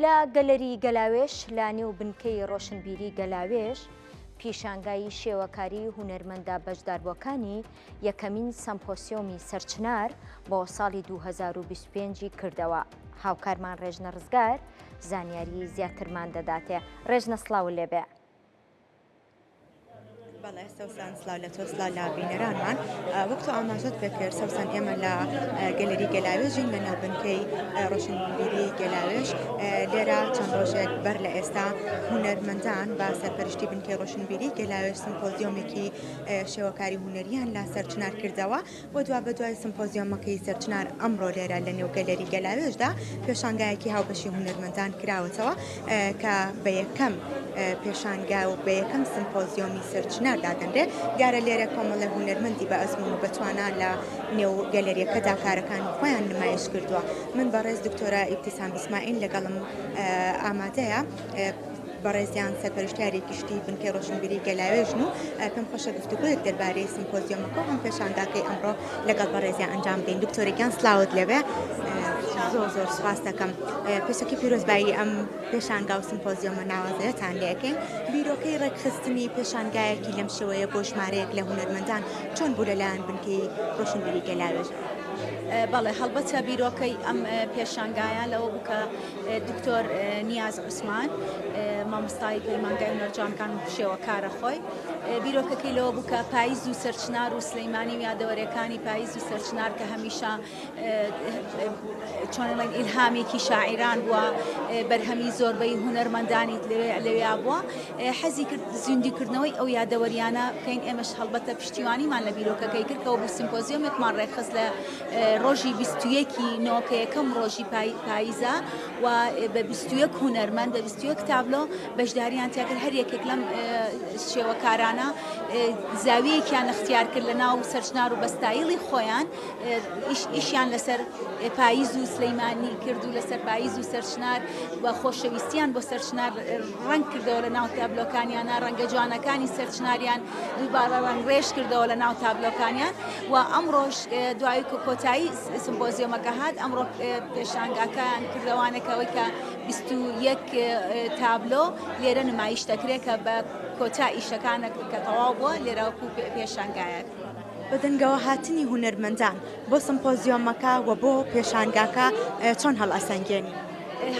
لە گەلەری گەلاوێش لە نێو بنکەی ڕۆشنبیری گەلاوێش پیشانگای شێوەکاری هونەرمەندە بەشداربووەکانی یەکەمین سەمپۆسیۆمی سەرچنار بۆ ساڵی 2025 کردەوە. هاوکارمان ڕێژنە ڕزگار زانیاری زیاترمان دەداتێ. ڕێژنە سڵاو لێبێ. بەڵێ سەوسان سلااو لە تۆ سلااو لا بینەرانمان وەکتۆ ئاماژەت پێکرد سەوسان ئێمە لە گەلەری گەلاوێژین لە ناوبنکەی ڕۆشنبیری گەلاوێژ لێرە چەند ڕۆژێک بەر لە ئێستا هونەرمەندان با سەرپەرشتی بنکەی ڕۆشنبیری گەلاوێژ سمپۆزیۆمێکی شێوەکاری هونەریان لا سەرچنار کردەوە و دوا بە دوای سمپۆزیۆمەکەی سەرچنار ئەمڕۆ لێرە لە نێو گەلەری گەلاوێژدا پێشانگایەکی هاوبەشی هونەرمەندان کراوەتەوە کە بە یەکەم پێشانگا و بە یەکەم سمپۆزیۆمی سەرچنار دادەنرێ دیارە لێرە کۆمەڵە هونەرمەندی بە ئەزمون و بەتوانان لە نێو گەلەریەکەدا کارەکانی خۆیان نمایش کردووە. من بەڕێز دکتۆرە ئیبتیسام ئیسماعیل لەگەڵم ئامادەیە بەڕێزیان سەرپەرشتیاری گشتی بنکەی ڕۆشنبیری گەلاوێژن و پێم خۆشە گفتوگویەک دەربارەی سمپۆزیۆمەکە و هەم پێشانگاکەی ئەمڕۆ لەگەڵ بەڕێزیان ئەنجام بدەین. دکتۆرێکیان سلااوت لێبێ. زۆر سپاس دەکەم. پێشەکی پیرۆزبایی ئەم پێشانگا و سمپۆزیۆمە ناوازەیەتان لێەکەین. بیرۆکەی ڕێکخستنی پێشانگایەکی لەم شێوەیە بۆ ژمارەیەک لە هونەرمەندان چۆن بوو لەلایەن بنکەی ڕۆشنبیری گەلاوێژ؟ بەڵێ هەڵبەتە بیرۆکەی ئەم پێشانگایە لەوە بوو کە دکتۆر نیاز عوسمان مامۆستای پەیمانگای هونەرجوانەکان و شێوەکارە خۆی بیرۆکەکەی لەوە بوو کە پاییز و سەرچنار و سلەیمانی و یادەوەریەکانی پاییز و سەرچنار کە هەمیشە چۆنڵێن ئیلهامێکی شاعیران بووە بەرهەمی زۆربەی هونەرمەندانی لەوێ بووە حەزی کرد زیندیکردنەوەی ئەو یادەوەریانە بکەین. ئێمەش هەڵبەتە پشتیوانیمان لە بیرۆکەکەی کردکەوە بوو سیمپۆزیۆمێکمان ڕێکخست لە ڕۆژی 21 نۆکە یەکەم ڕۆژی پاییزە و بە 21 هونەرمەند بە 21 تابلۆ بەشداریان تیاکرد. هەر یەکێک لەم شێوەکارانە زاویەکیان اختیار کرد لە ناو سەرچنار و بەستایڵی خۆیان ئیشیان لەسەر پاییز و سلەیمانی کرد و لەسەر پاییز و سەرچنار بە خۆشەویستیان بۆ سەرچنار ڕەنگ کردەوە لە ناو تابلۆکانیانە ڕەنگە جوانەکانی سەرچناریان دووبارە ڕەنگڕێژ کردەوە لە ناو تابلۆکانیان و ئەمڕۆژ دوای کۆتایی سمپۆزیۆمەکە هات ئەمڕۆ پێشانگاکان کردەوانێکەوەی کە 21 تابلۆ لێرە نمایش دەکرێت کە بە کۆتا ئیشەکانە کە تەواو بووە لێرە وەکو پێشانگایەک. بەدەنگەوە هاتنی هونەرمەندان بۆ سمپۆزیۆمەکە و بۆ پێشانگاکە چۆن هەڵئەسەنگێنی؟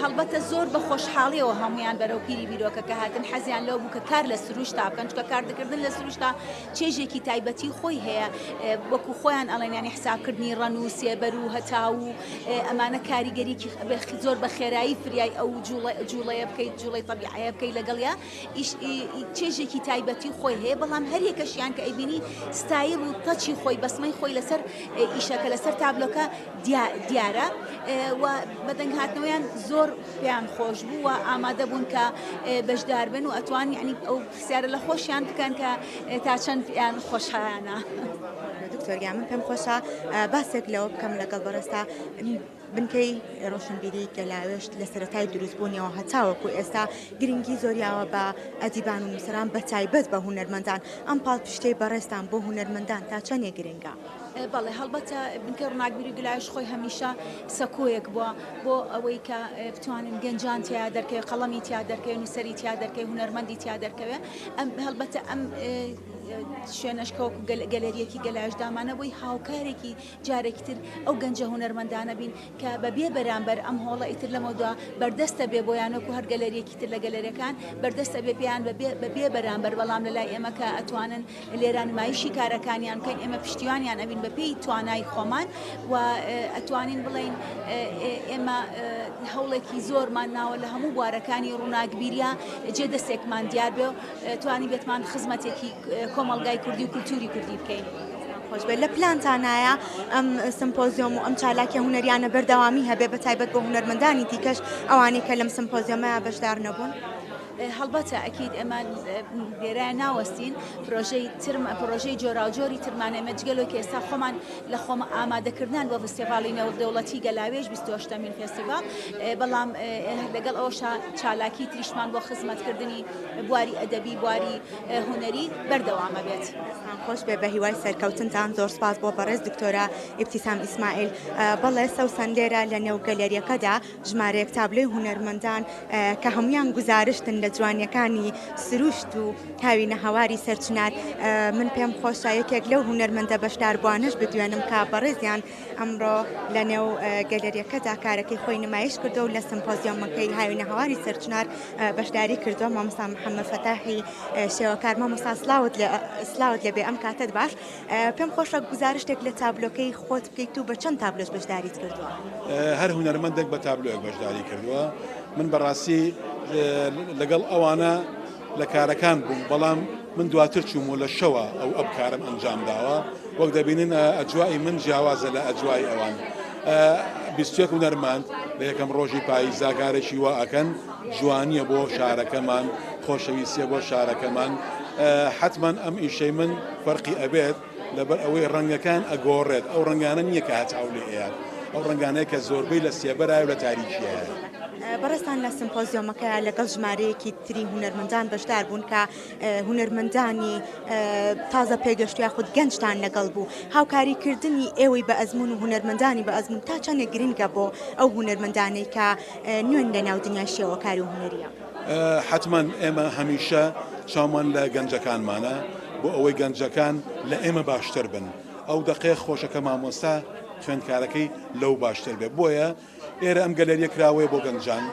هەڵبەتە زۆر بە خۆشحاڵیەوە هەمویان بەرەو پیری بیرۆکەکە هاتن حەزیان لەو بوو کە کار لە سروشتا بکەن چونکە کاردەکردن لە سروشتا چێژێکی تایبەتی خۆی هەیە وەکو خۆیان ئەڵێنیانی حسابکردنی ڕەن و سێبەر و هەتا و ئەمانە کاریگەریکی زۆر بە خێرایی فریای ئەو جوڵەیە بکەیت جوڵەی طەبیعیە بکەیت لەگەڵیا چێژێکی تایبەتی خۆی هەیە بەڵام هەر یەکەشیان کە ئەیبینی ستایل و تەچی خۆی بەسمەی خۆی لەسەر ئیشەکە لەسەر تابلۆکە دیارە و بەدەنگ هاتنەوەیان زۆر پێیان خۆش بوو و ئامادە بوون کە بەشدار بن و ئەتوان یعنی ئەو پرسیارە لە خۆشیان بکەن کە تا چەند پێیان خۆشحایانە. دکتۆریا من پێم خۆشە باسێک لەوە بکەم لەگەڵ بەڕێستا بنکەی ڕۆشنبیری گەلاوێژ لە سەرەتای دروستبوونیەوە هەتاوەکو ئێستا گرنگی زۆریاوە بە ئەدیبان و نووسەران بە تایبەت بە هونەرمەندان ئەم پاڵپشتەی بەڕێستان بۆ هونەرمەندان تا چەندێ گرنگە؟ بەڵێ هەڵبەتە بنکەی ڕۆناکبیری گەلاوێژ خۆی هەمیشە سەکۆیەک بووە بۆ ئەوەی کە بتوانن گەنجان تیا دەرکەوێت قەڵەمی تیا دەرکەوێت نووسەری تیا دەرکەوێت هونەرمەندی تیا دەرکەوێت هەڵبەتە ئەم شوێنەشکەوەکو گەلەریەکی گەلاوێژدامانە بۆی هاوکارێکی جارێکی تر ئەو گەنجە هونەرمەندانە بین کە بەبێ بەرامبەر ئەم هۆڵە ئیتر لەمەوەدا بەردەستە بێ بۆیانەکو هەر گەلەریەکی تر لە گەلەریەکان بەردەستە بێ پێیان بەبێ بەرامبەر بەڵام لەلای ئێمە کە ئەتوانن لێرە نمایشی کارەکانیان بکەین ئێمە پشتیوانیان ئەبین بەپێی توانای خۆمان و ئەتوانین بڵێن ئێمە هەوڵێکی زۆرمان ناوە لە هەموو بوارەکانی ڕووناکبیریە جێدەستێکمان دیار بێ و توانی بێتمان خزمەتێکی کۆمەڵگای کوردی و کولتوری کوردی بکەین. خۆش بێت لە پلانتانایە ئەم سمپۆزیۆم و ئەم چالاکیە هونەریانە بەردەوامی هەبێ بە تایبەت بۆ هونەرمەندانی دیکەش ئەوانەی کە لەم سمپۆزیۆمەیە بەشدار نەبوون؟ هەڵبەتە ئەکید ئێمە لێرە ناوەستین پرۆژەی جۆرا و جۆری ترمانە مەجگەلۆک ئێستا خۆمان لە خۆمە ئامادەکردن بۆ فستیڤاڵی نێودەوڵەتی گەلاوێژ 28مین فستیڤال، بەڵام لەگەڵ ئەوەشا چالاکی تریشمان بۆ خزمەتکردنی بواری ئەدەبی بواری هونەری بەردەوامە بێت. خۆش بێ بە هیوای سەرکەوتنتان، زۆر سپاس بۆ بەڕێز دکتۆرە ئیبتیسام ئیسماعیل. بەڵێ سەوسەن لێرە لە نێو گەلەریەکەدا ژمارەیەک تابلۆی هونەرمەندان کە هەمویان گوزارشتن لە جوانیەکانی سروشت و هاوینە هەواری سەرچنار. من پێم خۆشە یەکێک لەو هونەرمەندە بەشداربوانش بدوێنم کە بەڕێزیان ئەمڕۆ لە نێو گەلەریەکەدا کارەکەی خۆی نمایش کردو و لە سمپۆزیۆمەکەی هاوینە هەواری سەرچنار بەشداری کردووە. مامۆستا محەممەد فەتاحی شێوەکار. مامۆستا سلااوت لەبێ ئەم کاتت باش. پێم خۆشە گوزارشتێک لە تابلۆکەی خۆت بکەیت و بە چەند تابلۆش بەشداریت کردووە؟ هەر هونەرمەندێک بە تابلۆیەک بەشداری کردووە. من بەڕاستی لەگەڵ ئەوانە لە کارەکان بووم، بەڵام من دواتر چووم و لە شەوە ئەو کارم ئەنجام داوە. وەک دەبینن ئەجوای من جیاوازە لە ئەجوای ئەوان. 21 هونەرمەند لە یەکەم ڕۆژی پاییزا کارێکی وا ئەکەن، جوانیە بۆ شارەکەمان، خۆشەویستیە بۆ شارەکەمان. حتمما ئەم ئیشەی من فەرقی ئەبێت لەبەر ئەوەی ڕەنگەکان ئەگۆڕێت. ئەو ڕەنگانە نییە کە هەچاو لێ ئەیە، ئەو ڕەنگانەیە کە زۆربەی لە سێبەرای و لە تاریکیە. بەڕێستان لە سمپۆزیۆمەکە لەگەڵ ژمارەیەکی تری هونەرمەندان بەشدار بوون کە هونەرمەندانی تازە پێگەشت یاخود گەنجتان لەگەڵ بوو. هاوکاریکردنی ئێوەی بە ئەزمون و هونەرمەندانی بە ئەزمون تا چەندێک گرنگە بۆ ئەو هونەرمەندانەی کە نوێن لە ناو دنیای شێوەکاری و هونەریە؟ حتمما ئێمە هەمیشە چاومان لە گەنجەکانمانە بۆ ئەوەی گەنجەکان لە ئێمە باشتر بن. ئەو دەقێ خۆشەکە مامۆستا خوێندکارەکەی لەو باشتر بێ. بۆیە ئێرە ئەم گەلەریە کراوەیە بۆ گەنجان،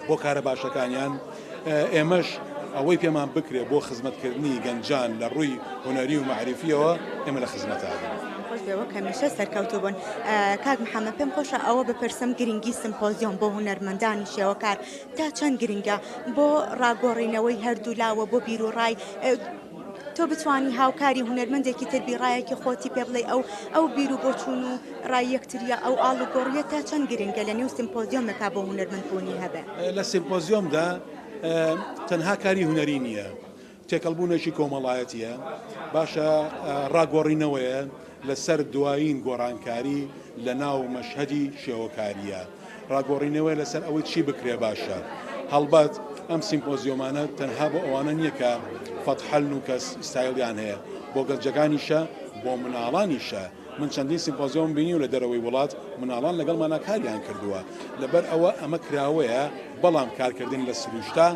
بۆ کارە باشەکانیان. ئێمەش ئەوەی پێمان بکرێ بۆ خزمەتکردنی گەنجان لە ڕووی هونەری و معرفیەوە ئێمە لە خزمەتان. خۆش بێەوە کەمیشە سەرکەوتوو بوون. کاک محەممەد، پێم خۆشە ئەوە بپرسم گرنگی سمپۆزیۆم بۆ هونەرمەندانی شێوەکار تا چەند گرنگە بۆ ڕاگۆڕینەوەی هەردوو لاوە بۆ بیر و ڕای تۆ بتوانی هاوکاری هونەرمەندێکی تربیڕایەکی خۆتی پێ بڵێ ئەو بیر و بۆچوون و ڕای یەکتریە ئەو ئاڵ و گۆڕیە تا چەند گرنگە لە نێو سیمپۆزیۆمێکا بۆ هونەرمەندبوونی هەبێ؟ لە سیمپۆزیۆمدا تەنها کاری هونەری نییە، تێکەڵبوونێکی کۆمەڵایەتیە. باشە ڕاگۆڕینەوەیە لەسەر دوایین گۆڕانکاری لە ناو مەشهەدی شێوەکاریە. ڕاگۆڕینەوەی لەسەر ئەوەی چی بکرێ باشە. هەڵبەت ئەم سیمپۆزیۆمانە تەنها بۆ ئەوانە نییە کە فەتحەلن و کەس ستایلیان هەیە، بۆ گەنجەکانیشە، بۆ مناڵانیشە. من چەندین سیمپۆزیۆم بینی و لە دەرەوەی وڵات مناڵان لەگەڵمانە کاریان کردووە. لەبەر ئەوە ئەمە کراوەیە، بەڵام کارکردن لە سروشتا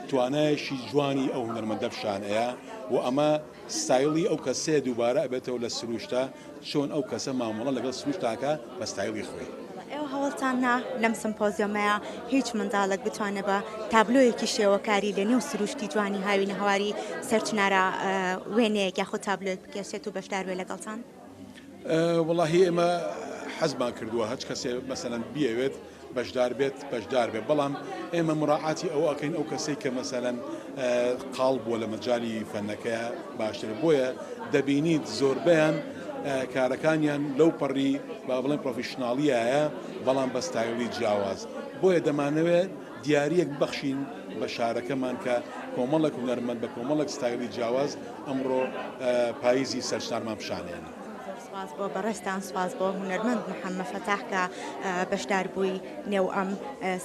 توانایشی جوانی ئەو هونەرمەندە پیشانەیە و ئەمە ستایلی ئەو کەسێ دووبارە ئەبێتەوە لە سروشتا چۆن ئەو کەسە مامەڵە لەگەڵ سروشتاکە بە ستایلی خۆی. ئێوە هەوڵتانە لەم سمپۆزیۆمەیە هیچ منداڵێک بتوانێت بە تابلۆیەکی شێوەکاری لە نێو سروشتی جوانی هاوینە هەواری سەرچنارە وێنەیەک یاخود تابلۆیەک بکێشێت و بەشدار بێ لەگەڵتان؟ وەڵاهی ئێمە حەزمان کردووە هەچ کەسێ مەسەلەن بیەوێت بەشدار بێت بەشدار بێت، بەڵام ئێمە مراعاتی ئەو ئەکەین ئەو کەسێک کە مەسەلەن قاڵ بووە لە مەجای فەنەکەیە باشتر. بۆیە دەبینیت زۆربیان کارەکانیان لەو پەڕی با بڵێن پرۆفیشناڵیایە، بەڵام بە ستایلی جیاواز. بۆیە دەمانەوێت دیاریەک بەخشین بە شارەکەمان کە کۆمەڵێک هونەرمەند بە کۆمەڵێک ستایلی جیاواز ئەمڕۆ پاییزی سەرچنارمان پیشانێن. سپاس بۆ بەڕێستان، سپاس بۆ هونەرمەند محەممەد فەتاح کە بەشدار بووی نێو ئەم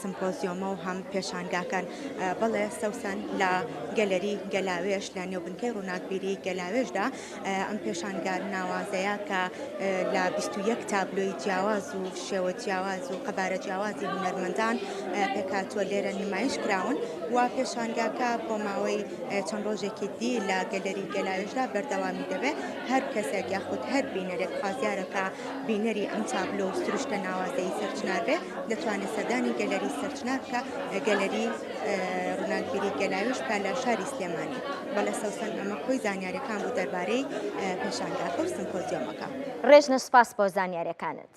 سمپۆزیۆمە و هەم پێشانگاکەن. بەڵێ سەوسەن لە گەلەری گەلاوێژ لە نێوبنکەی ڕووناکبیری گەلاوێژدا ئەم پێشانگار ناوازەیە کە لە 21 تابلۆی جیاواز و شێوە جیاواز و قەبارە جیاوازی هونەرمەندان پێکاتوە لێرە نمایش کراون و پێشانگاکە بۆ ماوەی چەند ڕۆژێکی دی لە گەلەری گەلاوێژدا بەردەوامی دەبێت. هەر کەسێک یاخود هەر بینەرێک خوازیارەکە بینەری ئەم تابلۆ و سروشتە ناوازەی سەرچنار بێ دەتوانێت سەردانی گەلەری سەرچنار بکە گەلەری ڕووناکبیری گەلاوێژ کا لە شاری سلێمانی. بەڵێ سەوسەن ئەمە خۆی زانیاریەکان بوو دەربارەی پێشانگاکە و سمپۆزیۆمەکە. ڕێژنە سپاس بۆ زانیاریەکانت.